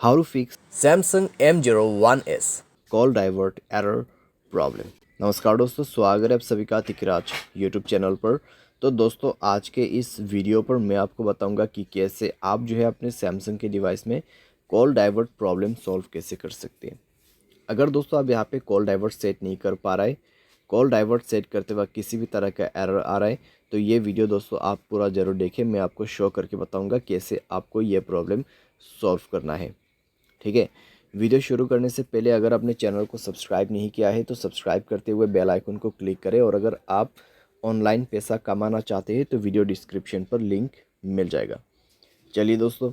How to fix Samsung M01s call divert error problem. नमस्कार दोस्तों, स्वागत है आप सभी का तिकराज यूट्यूब चैनल पर। तो दोस्तों, आज के इस वीडियो पर मैं आपको बताऊंगा कि कैसे आप जो है अपने सैमसंग के डिवाइस में कॉल डाइवर्ट प्रॉब्लम सॉल्व कैसे कर सकते हैं। अगर दोस्तों आप यहाँ पे कॉल डाइवर्ट सेट नहीं कर पा रहे, कॉल डाइवर्ट सेट करते वक्त किसी भी तरह का एरर आ रहा है, तो ये वीडियो दोस्तों आप पूरा ज़रूर देखें। मैं आपको शो करके बताऊंगा कैसे आपको ये प्रॉब्लम सॉल्व करना है। ठीक है, वीडियो शुरू करने से पहले अगर आपने चैनल को सब्सक्राइब नहीं किया है तो सब्सक्राइब करते हुए बेल आइकन को क्लिक करें, और अगर आप ऑनलाइन पैसा कमाना चाहते हैं तो वीडियो डिस्क्रिप्शन पर लिंक मिल जाएगा। चलिए दोस्तों,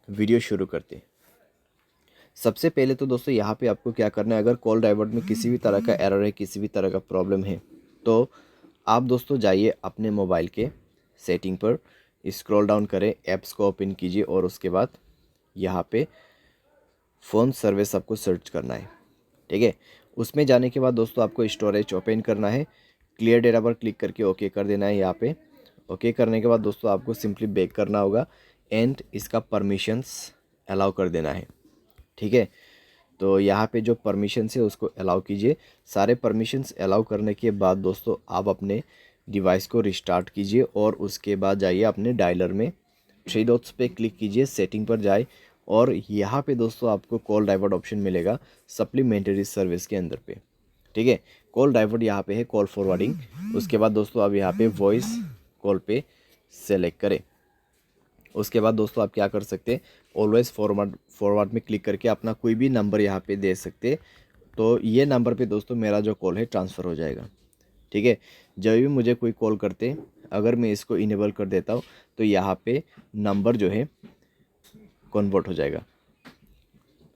वीडियो शुरू करते हैं। सबसे पहले तो दोस्तों यहाँ पे आपको क्या करना है, अगर कॉल डाइवर्ट में किसी भी तरह का एरर है, किसी भी तरह का प्रॉब्लम है, तो आप दोस्तों जाइए अपने मोबाइल के सेटिंग पर, स्क्रॉल डाउन करें, ऐप्स को ओपन कीजिए और उसके बाद यहाँ पे फ़ोन सर्विस आपको सर्च करना है। ठीक है, उसमें जाने के बाद दोस्तों आपको स्टोरेज ओपन करना है, क्लियर डेटा पर क्लिक करके ओके कर देना है। यहाँ पे ओके करने के बाद दोस्तों आपको सिंपली बैक करना होगा एंड इसका परमिशंस अलाउ कर देना है। ठीक है, तो यहाँ पे जो परमिशंस है उसको अलाउ कीजिए। सारे परमिशंस अलाउ करने के बाद दोस्तों आप अपने डिवाइस को रिस्टार्ट कीजिए और उसके बाद जाइए अपने डायलर में, थ्री डॉट्स पे क्लिक कीजिए, सेटिंग पर जाए और यहाँ पे दोस्तों आपको कॉल डाइवर्ट ऑप्शन मिलेगा सप्लीमेंट्री सर्विस के अंदर पे। ठीक है, कॉल डाइवर्ट यहाँ पे है, कॉल फॉरवर्डिंग। उसके बाद दोस्तों आप यहाँ पे वॉइस कॉल पे सेलेक्ट करें। उसके बाद दोस्तों आप क्या कर सकते हैं, ऑलवेज फॉरवर्ड में क्लिक करके अपना कोई भी नंबर यहाँ पे दे सकते, तो ये नंबर पे दोस्तों मेरा जो कॉल है ट्रांसफ़र हो जाएगा। ठीक है, जब भी मुझे कोई कॉल करते, अगर मैं इसको इनेबल कर देता हूँ तो यहाँ पे नंबर जो है कन्वर्ट हो जाएगा।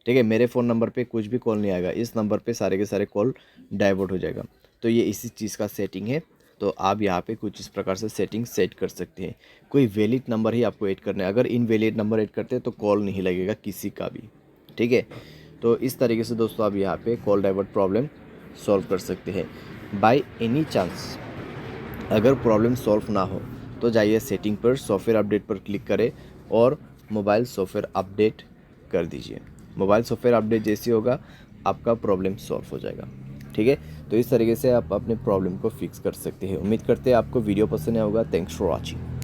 ठीक है, मेरे फ़ोन नंबर पे कुछ भी कॉल नहीं आएगा, इस नंबर पे सारे के सारे कॉल डाइवर्ट हो जाएगा। तो ये इसी चीज़ का सेटिंग है। तो आप यहाँ पे कुछ इस प्रकार से सेटिंग सेट कर सकते हैं। कोई वैलिड नंबर ही आपको ऐड करना है, अगर इनवैलिड नंबर ऐड करते हैं तो कॉल नहीं लगेगा किसी का भी। ठीक है, तो इस तरीके से दोस्तों आप यहाँ पे कॉल डाइवर्ट प्रॉब्लम सॉल्व कर सकते हैं। बाय एनी चांस अगर प्रॉब्लम सॉल्व ना हो तो जाइए सेटिंग पर, सॉफ्टवेयर अपडेट पर क्लिक करें और मोबाइल सॉफ्टवेयर अपडेट कर दीजिए। मोबाइल सॉफ्टवेयर अपडेट जैसे होगा आपका प्रॉब्लम सॉल्व हो जाएगा। ठीक है, तो इस तरीके से आप अपने प्रॉब्लम को फिक्स कर सकते हैं। उम्मीद करते हैं आपको वीडियो पसंद आया होगा। Thanks for watching.